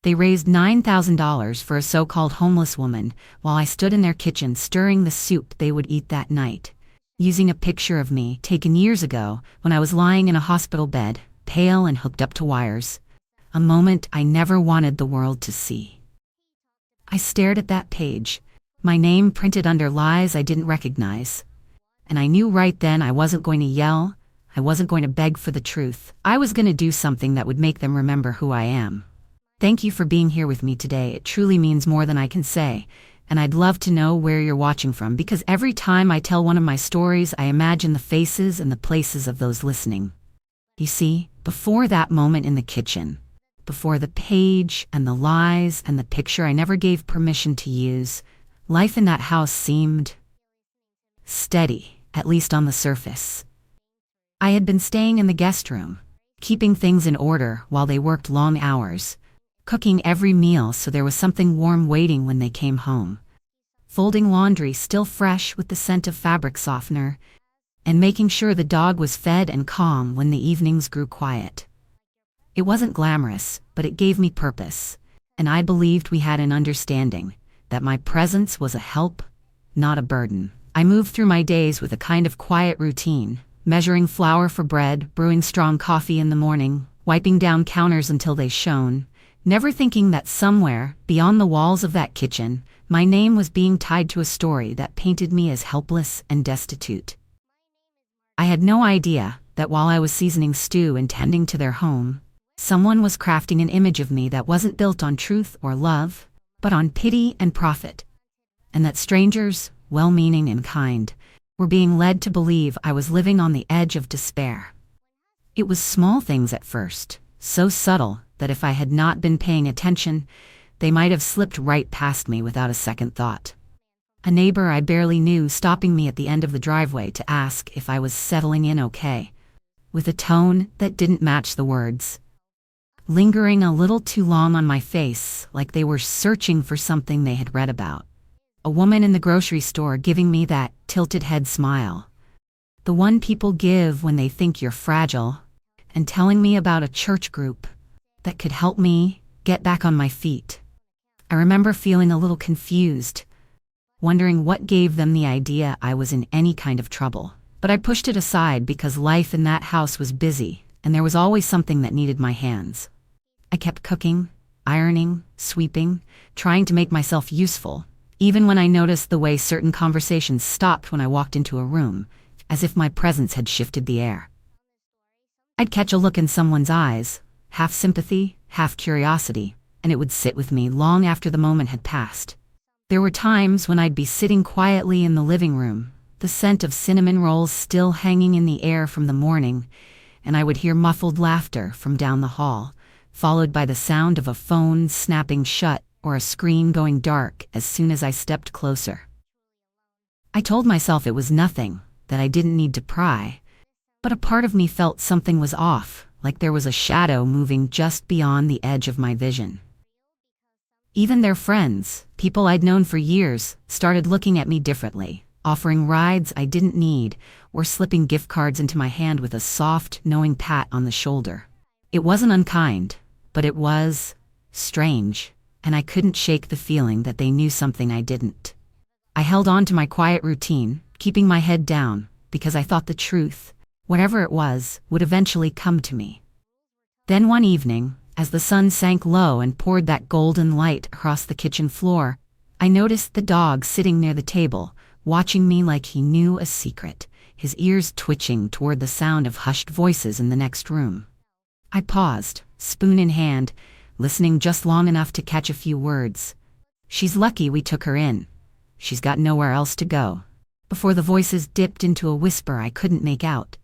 They raised $9,000 for a so-called homeless woman while I stood in their kitchen stirring the soup they would eat that night, using a picture of me taken years ago when I was lying in a hospital bed, pale and hooked up to wires. A moment I never wanted the world to see. I stared at that page, my name printed under lies I didn't recognize. And I knew right then I wasn't going to yell, I wasn't going to beg for the truth. I was going to do something that would make them remember who I am. Thank you for being here with me today. It truly means more than I can say. And I'd love to know where you're watching from, because every time I tell one of my stories, I imagine the faces and the places of those listening. You see, before that moment in the kitchen, before the page and the lies and the picture I never gave permission to use, life in that house seemed steady, at least on the surface. I had been staying in the guest room, keeping things in order while they worked long hours, cooking every meal so there was something warm waiting when they came home, folding laundry still fresh with the scent of fabric softener, and making sure the dog was fed and calm when the evenings grew quiet. It wasn't glamorous, but it gave me purpose, and I believed we had an understanding that my presence was a help, not a burden. I moved through my days with a kind of quiet routine, measuring flour for bread, brewing strong coffee in the morning, wiping down counters until they shone, never thinking that somewhere, beyond the walls of that kitchen, my name was being tied to a story that painted me as helpless and destitute. I had no idea that while I was seasoning stew and tending to their home, someone was crafting an image of me that wasn't built on truth or love, but on pity and profit, and that strangers, well-meaning and kind, were being led to believe I was living on the edge of despair. It was small things at first, so subtle that if I had not been paying attention, they might have slipped right past me without a second thought. A neighbor I barely knew stopping me at the end of the driveway to ask if I was settling in okay, with a tone that didn't match the words, lingering a little too long on my face like they were searching for something they had read about. A woman in the grocery store giving me that tilted head smile, the one people give when they think you're fragile, and telling me about a church group that could help me get back on my feet. I remember feeling a little confused, wondering what gave them the idea I was in any kind of trouble. But I pushed it aside because life in that house was busy, and there was always something that needed my hands. I kept cooking, ironing, sweeping, trying to make myself useful, even when I noticed the way certain conversations stopped when I walked into a room, as if my presence had shifted the air. I'd catch a look in someone's eyes, half sympathy, half curiosity, and it would sit with me long after the moment had passed. There were times when I'd be sitting quietly in the living room, the scent of cinnamon rolls still hanging in the air from the morning, and I would hear muffled laughter from down the hall, followed by the sound of a phone snapping shut or a screen going dark as soon as I stepped closer. I told myself it was nothing, that I didn't need to pry, but a part of me felt something was off, like there was a shadow moving just beyond the edge of my vision. Even their friends, people I'd known for years, started looking at me differently, offering rides I didn't need, or slipping gift cards into my hand with a soft, knowing pat on the shoulder. It wasn't unkind, but it was strange, and I couldn't shake the feeling that they knew something I didn't. I held on to my quiet routine, keeping my head down, because I thought the truth, whatever it was, would eventually come to me. Then one evening, as the sun sank low and poured that golden light across the kitchen floor, I noticed the dog sitting near the table, watching me like he knew a secret, his ears twitching toward the sound of hushed voices in the next room. I paused, spoon in hand, listening just long enough to catch a few words. "She's lucky we took her in. She's got nowhere else to go," before the voices dipped into a whisper I couldn't make out.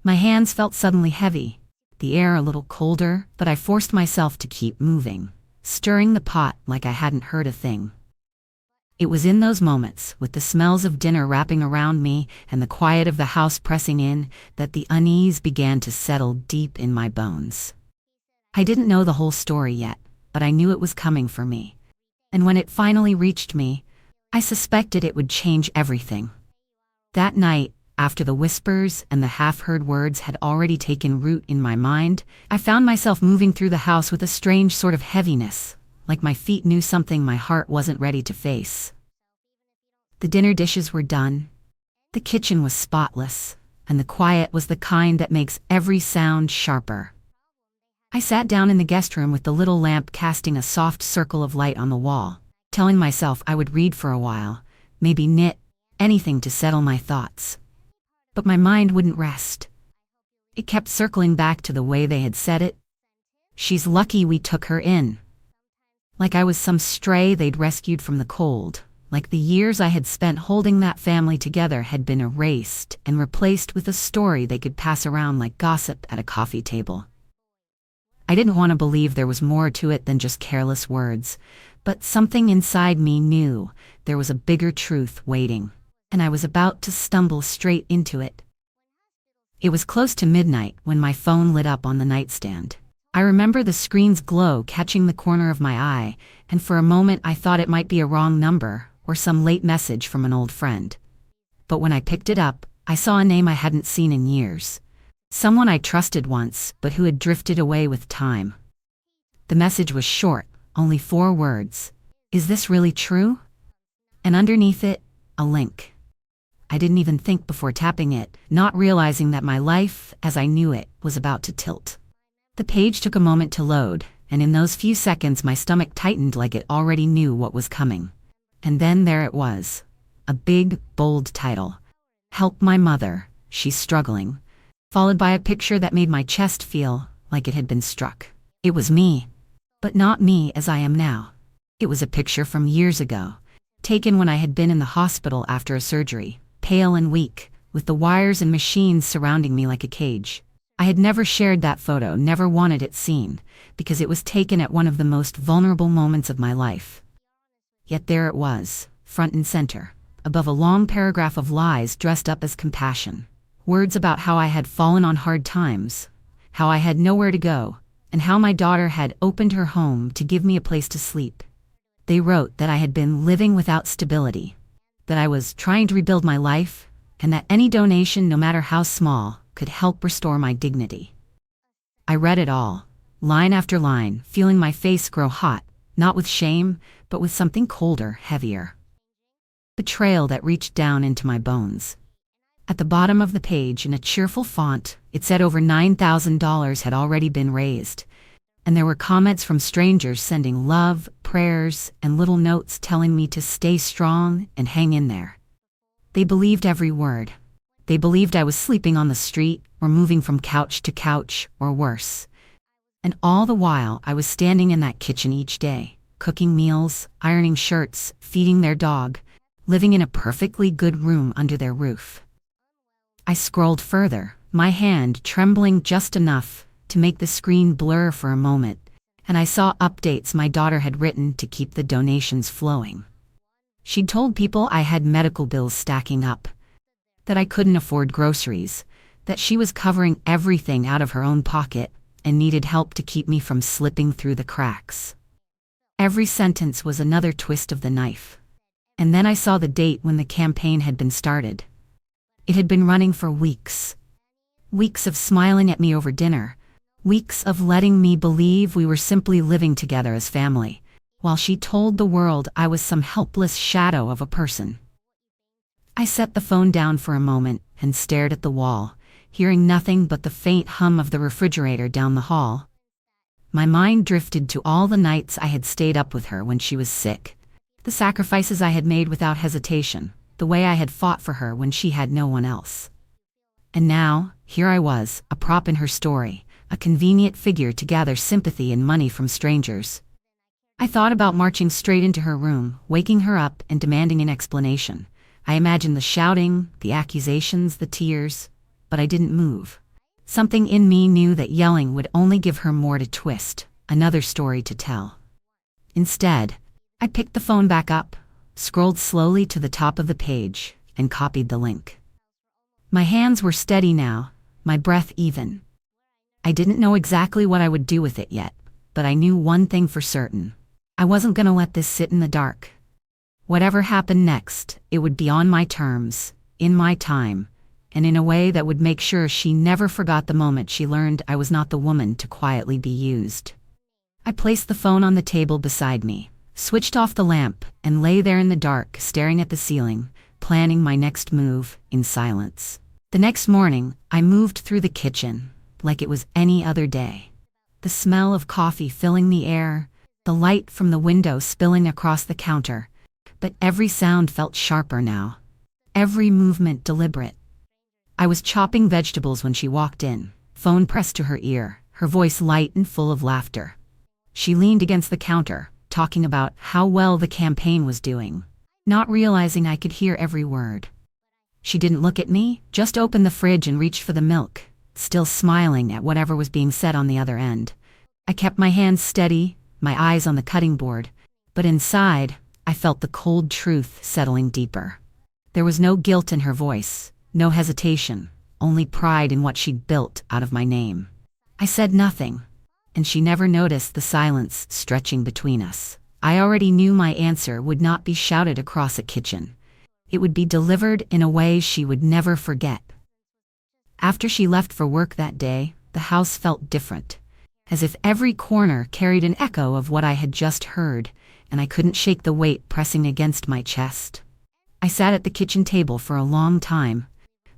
My hands felt suddenly heavy, the air a little colder, but I forced myself to keep moving, stirring the pot like I hadn't heard a thing. It was in those moments, with the smells of dinner wrapping around me and the quiet of the house pressing in, that the unease began to settle deep in my bones. I didn't know the whole story yet, but I knew it was coming for me. And when it finally reached me, I suspected it would change everything. That night, after the whispers and the half-heard words had already taken root in my mind, I found myself moving through the house with a strange sort of heaviness, like my feet knew something my heart wasn't ready to face. The dinner dishes were done. The kitchen was spotless, and the quiet was the kind that makes every sound sharper. I sat down in the guest room with the little lamp casting a soft circle of light on the wall, telling myself I would read for a while, maybe knit, anything to settle my thoughts. But my mind wouldn't rest. It kept circling back to the way they had said it. "She's lucky we took her in." Like I was some stray they'd rescued from the cold, like the years I had spent holding that family together had been erased and replaced with a story they could pass around like gossip at a coffee table. I didn't want to believe there was more to it than just careless words, but something inside me knew there was a bigger truth waiting, and I was about to stumble straight into it. It was close to midnight when my phone lit up on the nightstand. I remember the screen's glow catching the corner of my eye, and for a moment I thought it might be a wrong number or some late message from an old friend. But when I picked it up, I saw a name I hadn't seen in years. Someone I trusted once, but who had drifted away with time. The message was short, only 4 words. "Is this really true?" And underneath it, a link. I didn't even think before tapping it, not realizing that my life, as I knew it, was about to tilt. The page took a moment to load, and in those few seconds my stomach tightened like it already knew what was coming. And then there it was. A big, bold title. "Help my mother, she's struggling." Followed by a picture that made my chest feel like it had been struck. It was me, but not me as I am now. It was a picture from years ago, taken when I had been in the hospital after a surgery, pale and weak, with the wires and machines surrounding me like a cage. I had never shared that photo, never wanted it seen, because it was taken at one of the most vulnerable moments of my life. Yet there it was, front and center, above a long paragraph of lies dressed up as compassion. Words about how I had fallen on hard times, how I had nowhere to go, and how my daughter had opened her home to give me a place to sleep. They wrote that I had been living without stability, that I was trying to rebuild my life, and that any donation, no matter how small, could help restore my dignity. I read it all, line after line, feeling my face grow hot, not with shame, but with something colder, heavier. Betrayal that reached down into my bones. At the bottom of the page, in a cheerful font, it said over $9,000 had already been raised, and there were comments from strangers sending love, prayers, and little notes telling me to stay strong and hang in there. They believed every word. They believed I was sleeping on the street, or moving from couch to couch, or worse. And all the while, I was standing in that kitchen each day, cooking meals, ironing shirts, feeding their dog, living in a perfectly good room under their roof. I scrolled further, my hand trembling just enough to make the screen blur for a moment, and I saw updates my daughter had written to keep the donations flowing. She'd told people I had medical bills stacking up, that I couldn't afford groceries, that she was covering everything out of her own pocket and needed help to keep me from slipping through the cracks. Every sentence was another twist of the knife. And then I saw the date when the campaign had been started. It had been running for weeks. Weeks of smiling at me over dinner. Weeks of letting me believe we were simply living together as family, while she told the world I was some helpless shadow of a person. I set the phone down for a moment and stared at the wall, hearing nothing but the faint hum of the refrigerator down the hall. My mind drifted to all the nights I had stayed up with her when she was sick, the sacrifices I had made without hesitation, the way I had fought for her when she had no one else. And now, here I was, a prop in her story, a convenient figure to gather sympathy and money from strangers. I thought about marching straight into her room, waking her up and demanding an explanation. I imagined the shouting, the accusations, the tears, but I didn't move. Something in me knew that yelling would only give her more to twist, another story to tell. Instead, I picked the phone back up, scrolled slowly to the top of the page, and copied the link. My hands were steady now, my breath even. I didn't know exactly what I would do with it yet, but I knew one thing for certain. I wasn't going to let this sit in the dark. Whatever happened next, it would be on my terms, in my time, and in a way that would make sure she never forgot the moment she learned I was not the woman to quietly be used. I placed the phone on the table beside me, switched off the lamp, and lay there in the dark, staring at the ceiling, planning my next move in silence. The next morning, I moved through the kitchen like it was any other day. The smell of coffee filling the air, the light from the window spilling across the counter, but every sound felt sharper now, every movement deliberate. I was chopping vegetables when she walked in, phone pressed to her ear, her voice light and full of laughter. She leaned against the counter, talking about how well the campaign was doing, not realizing I could hear every word. She didn't look at me, just opened the fridge and reached for the milk, still smiling at whatever was being said on the other end. I kept my hands steady, my eyes on the cutting board, but inside, I felt the cold truth settling deeper. There was no guilt in her voice, no hesitation, only pride in what she'd built out of my name. I said nothing, and she never noticed the silence stretching between us. I already knew my answer would not be shouted across a kitchen. It would be delivered in a way she would never forget. After she left for work that day, the house felt different, as if every corner carried an echo of what I had just heard, and I couldn't shake the weight pressing against my chest. I sat at the kitchen table for a long time,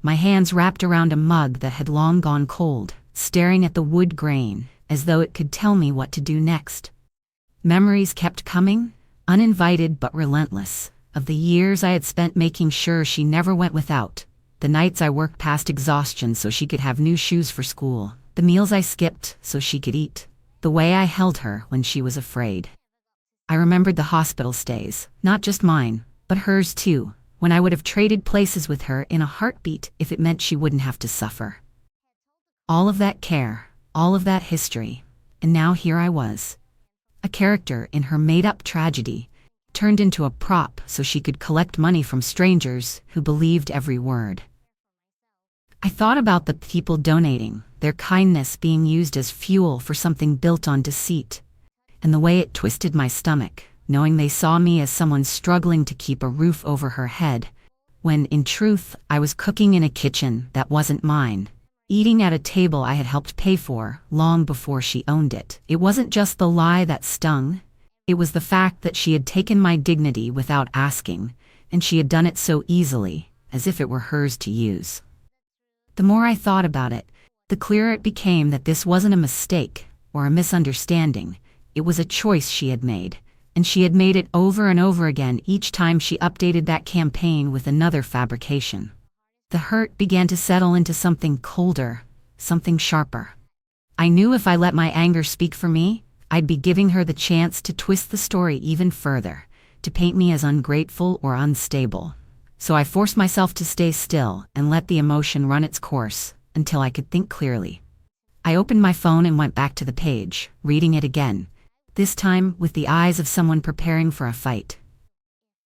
my hands wrapped around a mug that had long gone cold, staring at the wood grain, as though it could tell me what to do next. Memories kept coming, uninvited but relentless, of the years I had spent making sure she never went without, the nights I worked past exhaustion so she could have new shoes for school, the meals I skipped so she could eat, the way I held her when she was afraid. I remembered the hospital stays, not just mine, but hers too, when I would have traded places with her in a heartbeat if it meant she wouldn't have to suffer. All of that care, all of that history, and now here I was, a character in her made-up tragedy, turned into a prop so she could collect money from strangers who believed every word. I thought about the people donating, their kindness being used as fuel for something built on deceit, and the way it twisted my stomach, knowing they saw me as someone struggling to keep a roof over her head, when, in truth, I was cooking in a kitchen that wasn't mine, eating at a table I had helped pay for long before she owned it. It wasn't just the lie that stung, it was the fact that she had taken my dignity without asking, and she had done it so easily, as if it were hers to use. The more I thought about it, the clearer it became that this wasn't a mistake or a misunderstanding. It was a choice she had made, and she had made it over and over again each time she updated that campaign with another fabrication. The hurt began to settle into something colder, something sharper. I knew if I let my anger speak for me, I'd be giving her the chance to twist the story even further, to paint me as ungrateful or unstable. So I forced myself to stay still and let the emotion run its course until I could think clearly. I opened my phone and went back to the page, reading it again, this time with the eyes of someone preparing for a fight.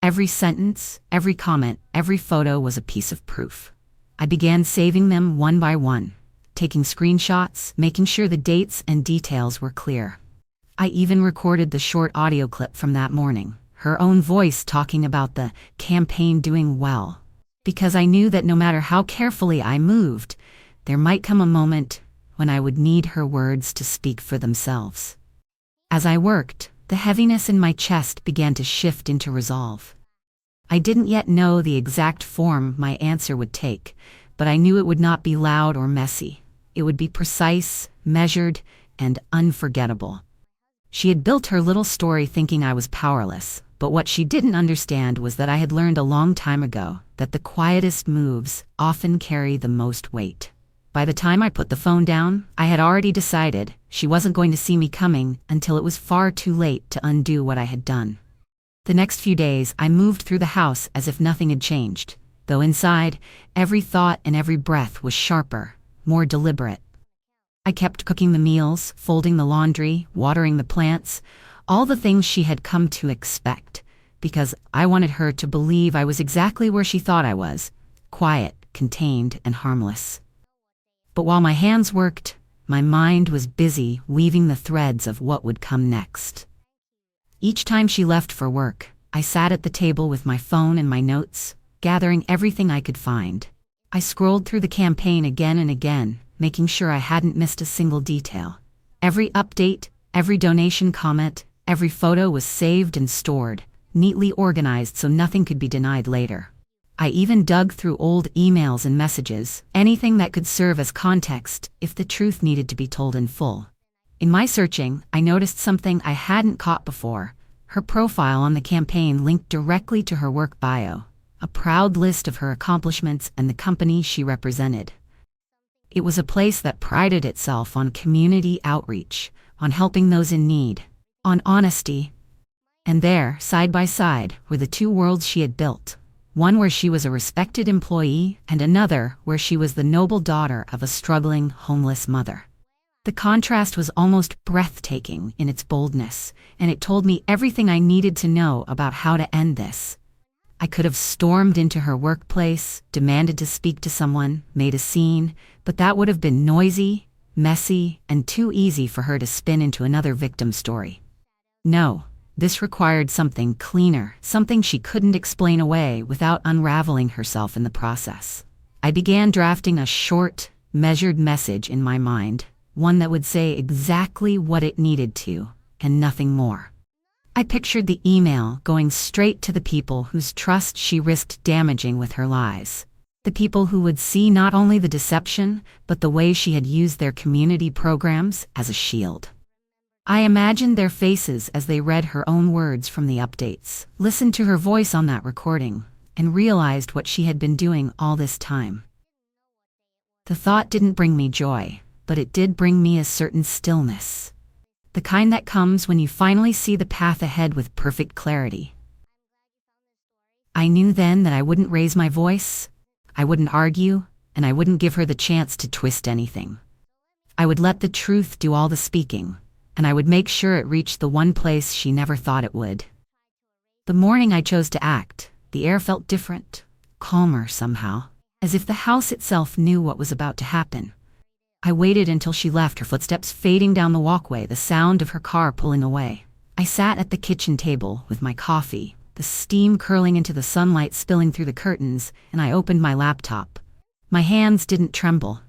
Every sentence, every comment, every photo was a piece of proof. I began saving them one by one, taking screenshots, making sure the dates and details were clear. I even recorded the short audio clip from that morning, her own voice talking about the campaign doing well, because I knew that no matter how carefully I moved, there might come a moment when I would need her words to speak for themselves. As I worked, the heaviness in my chest began to shift into resolve. I didn't yet know the exact form my answer would take, but I knew it would not be loud or messy. It would be precise, measured, and unforgettable. She had built her little story thinking I was powerless, but what she didn't understand was that I had learned a long time ago that the quietest moves often carry the most weight. By the time I put the phone down, I had already decided she wasn't going to see me coming until it was far too late to undo what I had done. The next few days, I moved through the house as if nothing had changed, though inside, every thought and every breath was sharper, more deliberate. I kept cooking the meals, folding the laundry, watering the plants, all the things she had come to expect, because I wanted her to believe I was exactly where she thought I was, quiet, contained, and harmless. But while my hands worked, my mind was busy weaving the threads of what would come next. Each time she left for work, I sat at the table with my phone and my notes, gathering everything I could find. I scrolled through the campaign again and again, making sure I hadn't missed a single detail. Every update, Every donation comment, every photo was saved and stored, neatly organized so nothing could be denied later. I even dug through old emails and messages, anything that could serve as context if the truth needed to be told in full. In my searching, I noticed something I hadn't caught before. Her profile on the campaign linked directly to her work bio, a proud list of her accomplishments and the company she represented. It was a place that prided itself on community outreach, on helping those in need, on honesty. And there, side by side, were the two worlds she had built. One where she was a respected employee, and another where she was the noble daughter of a struggling, homeless mother. The contrast was almost breathtaking in its boldness, and it told me everything I needed to know about how to end this. I could have stormed into her workplace, demanded to speak to someone, made a scene, but that would have been noisy, messy, and too easy for her to spin into another victim story. No. This required something cleaner, something she couldn't explain away without unraveling herself in the process. I began drafting a short, measured message in my mind, one that would say exactly what it needed to, and nothing more. I pictured the email going straight to the people whose trust she risked damaging with her lies. The people who would see not only the deception, but the way she had used their community programs as a shield. I imagined their faces as they read her own words from the updates, listened to her voice on that recording, and realized what she had been doing all this time. The thought didn't bring me joy, but it did bring me a certain stillness. The kind that comes when you finally see the path ahead with perfect clarity. I knew then that I wouldn't raise my voice, I wouldn't argue, and I wouldn't give her the chance to twist anything. I would let the truth do all the speaking, and I would make sure it reached the one place she never thought it would. The morning I chose to act, the air felt different, calmer somehow, as if the house itself knew what was about to happen. I waited until she left, her footsteps fading down the walkway, the sound of her car pulling away. I sat at the kitchen table with my coffee, the steam curling into the sunlight spilling through the curtains, and I opened my laptop. My hands didn't tremble.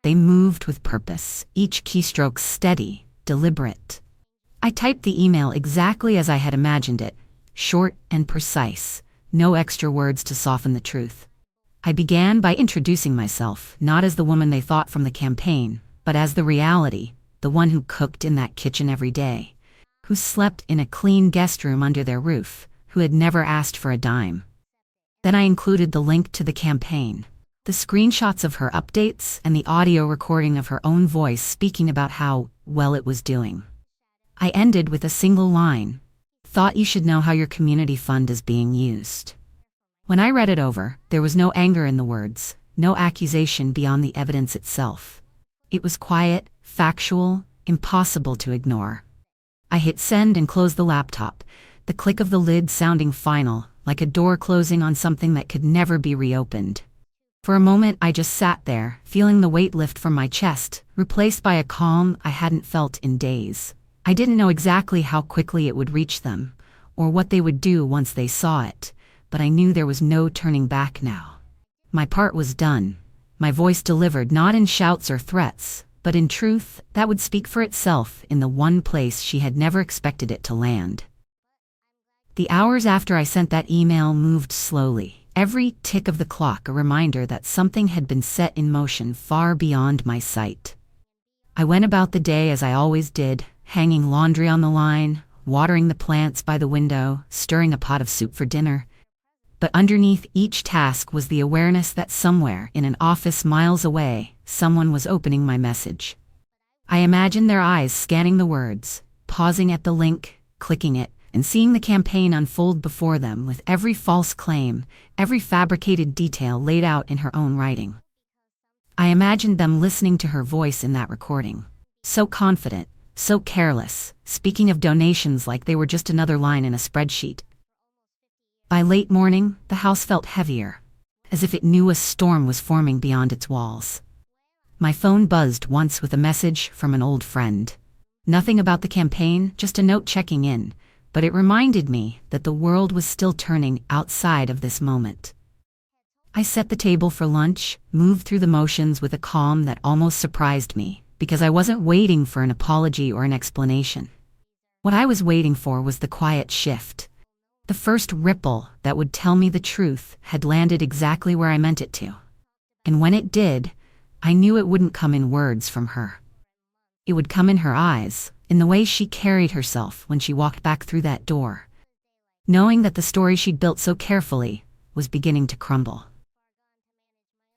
They moved with purpose, each keystroke steady, deliberate. I typed the email exactly as I had imagined it, short and precise, no extra words to soften the truth. I began by introducing myself, not as the woman they thought from the campaign, but as the reality, the one who cooked in that kitchen every day, who slept in a clean guest room under their roof, who had never asked for a dime. Then I included the link to the campaign, the screenshots of her updates, and the audio recording of her own voice speaking about how well it was doing. I ended with a single line. Thought you should know how your community fund is being used. When I read it over, there was no anger in the words, no accusation beyond the evidence itself. It was quiet, factual, impossible to ignore. I hit send and closed the laptop, the click of the lid sounding final, like a door closing on something that could never be reopened. For a moment I just sat there, feeling the weight lift from my chest, replaced by a calm I hadn't felt in days. I didn't know exactly how quickly it would reach them, or what they would do once they saw it, but I knew there was no turning back now. My part was done. My voice delivered not in shouts or threats, but in truth that would speak for itself in the one place she had never expected it to land. The hours after I sent that email moved slowly. Every tick of the clock a reminder that something had been set in motion far beyond my sight. I went about the day as I always did, hanging laundry on the line, watering the plants by the window, stirring a pot of soup for dinner. But underneath each task was the awareness that somewhere in an office miles away, someone was opening my message. I imagined their eyes scanning the words, pausing at the link, clicking it, and seeing the campaign unfold before them with every false claim, every fabricated detail laid out in her own writing. I imagined them listening to her voice in that recording, so confident, so careless, speaking of donations like they were just another line in a spreadsheet. By late morning, the house felt heavier, as if it knew a storm was forming beyond its walls. My phone buzzed once with a message from an old friend. Nothing about the campaign, just a note checking in, but it reminded me that the world was still turning outside of this moment. I set the table for lunch, moved through the motions with a calm that almost surprised me, because I wasn't waiting for an apology or an explanation. What I was waiting for was the quiet shift. The first ripple that would tell me the truth had landed exactly where I meant it to. And when it did, I knew it wouldn't come in words from her. It would come in her eyes, in the way she carried herself when she walked back through that door, knowing that the story she'd built so carefully was beginning to crumble.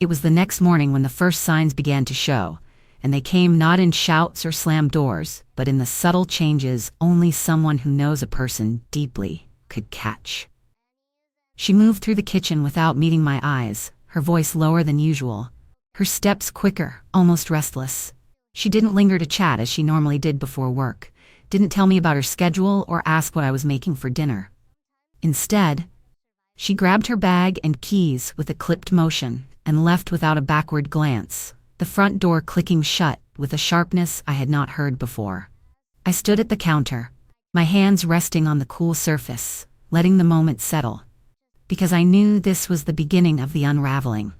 It was the next morning when the first signs began to show, and they came not in shouts or slammed doors, but in the subtle changes only someone who knows a person deeply could catch. She moved through the kitchen without meeting my eyes, her voice lower than usual, her steps quicker, almost restless. She didn't linger to chat as she normally did before work, didn't tell me about her schedule or ask what I was making for dinner. Instead, she grabbed her bag and keys with a clipped motion and left without a backward glance, the front door clicking shut with a sharpness I had not heard before. I stood at the counter, my hands resting on the cool surface, letting the moment settle, because I knew this was the beginning of the unraveling.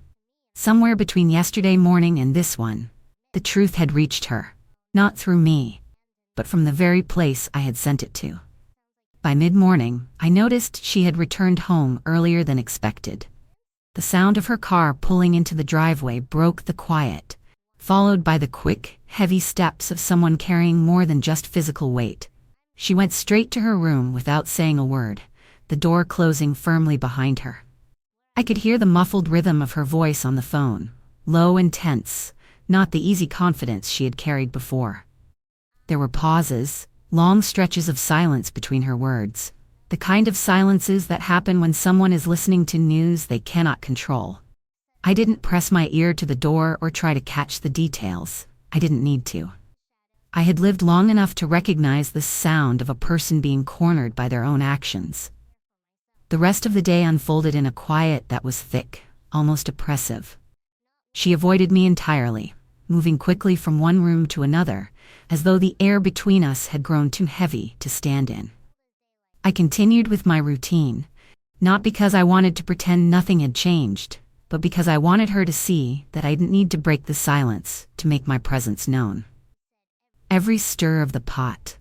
Somewhere between yesterday morning and this one, the truth had reached her, not through me, but from the very place I had sent it to. By mid-morning, I noticed she had returned home earlier than expected. The sound of her car pulling into the driveway broke the quiet, followed by the quick, heavy steps of someone carrying more than just physical weight. She went straight to her room without saying a word, the door closing firmly behind her. I could hear the muffled rhythm of her voice on the phone, low and tense, not the easy confidence she had carried before. There were pauses, long stretches of silence between her words, the kind of silences that happen when someone is listening to news they cannot control. I didn't press my ear to the door or try to catch the details. I didn't need to. I had lived long enough to recognize the sound of a person being cornered by their own actions. The rest of the day unfolded in a quiet that was thick, almost oppressive. She avoided me entirely, moving quickly from one room to another, as though the air between us had grown too heavy to stand in. I continued with my routine, not because I wanted to pretend nothing had changed, but because I wanted her to see that I didn't need to break the silence to make my presence known. Every stir of the pot,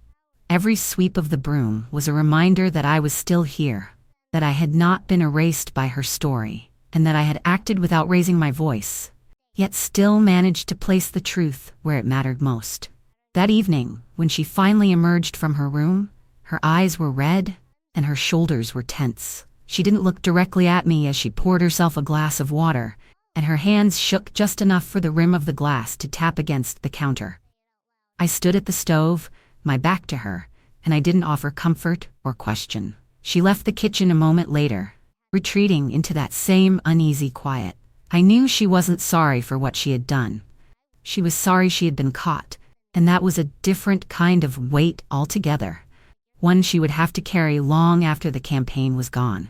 every sweep of the broom was a reminder that I was still here, that I had not been erased by her story, and that I had acted without raising my voice, yet still managed to place the truth where it mattered most. That evening, when she finally emerged from her room, her eyes were red and her shoulders were tense. She didn't look directly at me as she poured herself a glass of water, and her hands shook just enough for the rim of the glass to tap against the counter. I stood at the stove, my back to her, and I didn't offer comfort or question. She left the kitchen a moment later, retreating into that same uneasy quiet. I knew she wasn't sorry for what she had done. She was sorry she had been caught, and that was a different kind of weight altogether, one she would have to carry long after the campaign was gone.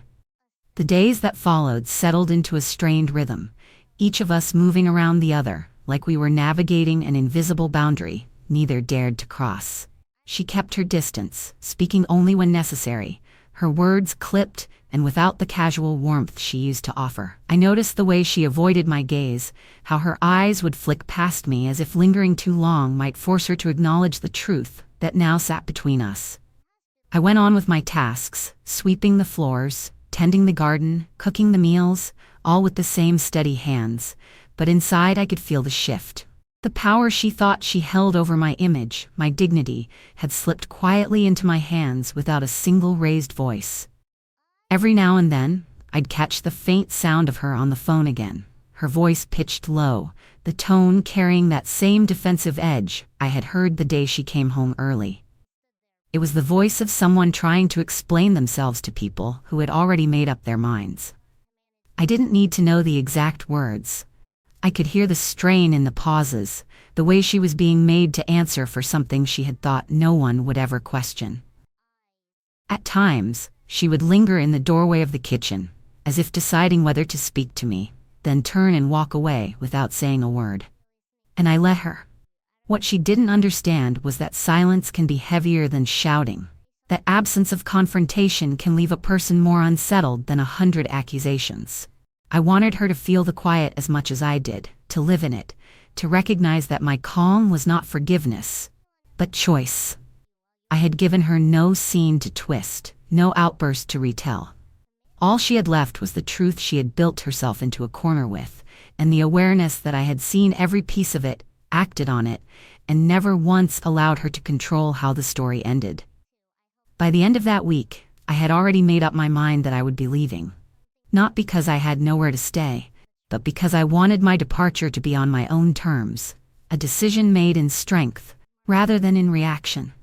The days that followed settled into a strained rhythm, each of us moving around the other, like we were navigating an invisible boundary neither dared to cross. She kept her distance, speaking only when necessary, her words clipped and without the casual warmth she used to offer. I noticed the way she avoided my gaze, how her eyes would flick past me as if lingering too long might force her to acknowledge the truth that now sat between us. I went on with my tasks, sweeping the floors, tending the garden, cooking the meals, all with the same steady hands, but inside I could feel the shift. The power she thought she held over my image, my dignity, had slipped quietly into my hands without a single raised voice. Every now and then, I'd catch the faint sound of her on the phone again, her voice pitched low, the tone carrying that same defensive edge I had heard the day she came home early. It was the voice of someone trying to explain themselves to people who had already made up their minds. I didn't need to know the exact words. I could hear the strain in the pauses, the way she was being made to answer for something she had thought no one would ever question. At times, she would linger in the doorway of the kitchen, as if deciding whether to speak to me, then turn and walk away without saying a word. And I let her. What she didn't understand was that silence can be heavier than shouting, that absence of confrontation can leave a person more unsettled than 100 accusations. I wanted her to feel the quiet as much as I did, to live in it, to recognize that my calm was not forgiveness, but choice. I had given her no scene to twist, no outburst to retell. All she had left was the truth she had built herself into a corner with, and the awareness that I had seen every piece of it, acted on it, and never once allowed her to control how the story ended. By the end of that week, I had already made up my mind that I would be leaving. Not because I had nowhere to stay, but because I wanted my departure to be on my own terms, a decision made in strength, rather than in reaction.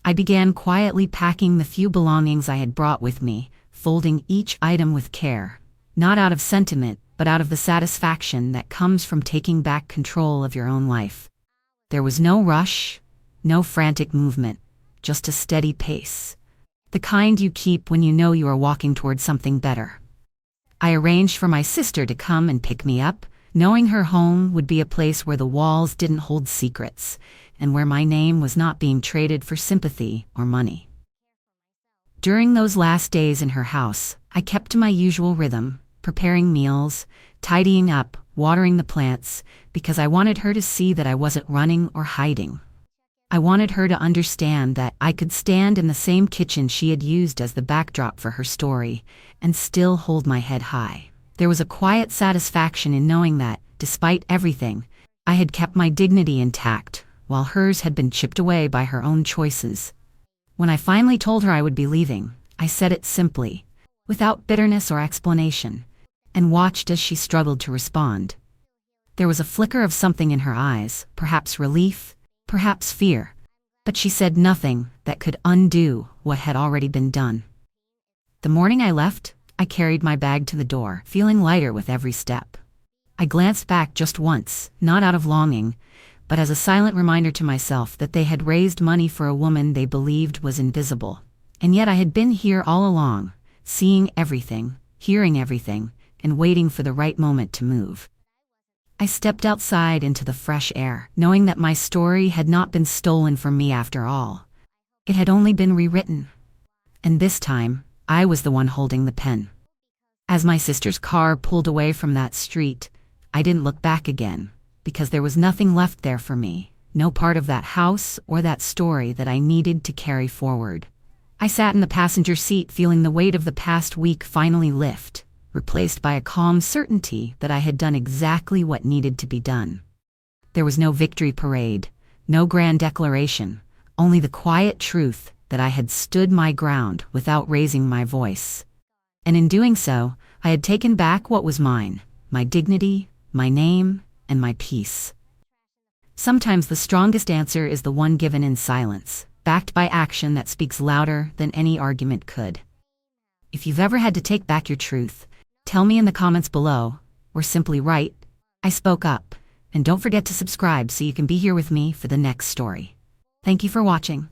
I began quietly packing the few belongings I had brought with me, folding each item with care, not out of sentiment, but out of the satisfaction that comes from taking back control of your own life. There was no rush, no frantic movement, just a steady pace. The kind you keep when you know you are walking toward something better. I arranged for my sister to come and pick me up, knowing her home would be a place where the walls didn't hold secrets, and where my name was not being traded for sympathy or money. During those last days in her house, I kept to my usual rhythm, preparing meals, tidying up, watering the plants, because I wanted her to see that I wasn't running or hiding. I wanted her to understand that I could stand in the same kitchen she had used as the backdrop for her story, and still hold my head high. There was a quiet satisfaction in knowing that, despite everything, I had kept my dignity intact, while hers had been chipped away by her own choices. When I finally told her I would be leaving, I said it simply, without bitterness or explanation, and watched as she struggled to respond. There was a flicker of something in her eyes, perhaps relief, perhaps fear, but she said nothing that could undo what had already been done. The morning I left, I carried my bag to the door, feeling lighter with every step. I glanced back just once, not out of longing, but as a silent reminder to myself that they had raised money for a woman they believed was invisible. And yet I had been here all along, seeing everything, hearing everything, and waiting for the right moment to move. I stepped outside into the fresh air, knowing that my story had not been stolen from me after all. It had only been rewritten. And this time, I was the one holding the pen. As my sister's car pulled away from that street, I didn't look back again, because there was nothing left there for me, no part of that house or that story that I needed to carry forward. I sat in the passenger seat feeling the weight of the past week finally lift, replaced by a calm certainty that I had done exactly what needed to be done. There was no victory parade, no grand declaration, only the quiet truth that I had stood my ground without raising my voice. And in doing so, I had taken back what was mine, my dignity, my name, and my peace. Sometimes the strongest answer is the one given in silence, backed by action that speaks louder than any argument could. If you've ever had to take back your truth, tell me in the comments below, or simply write, "I spoke up," and don't forget to subscribe so you can be here with me for the next story. Thank you for watching.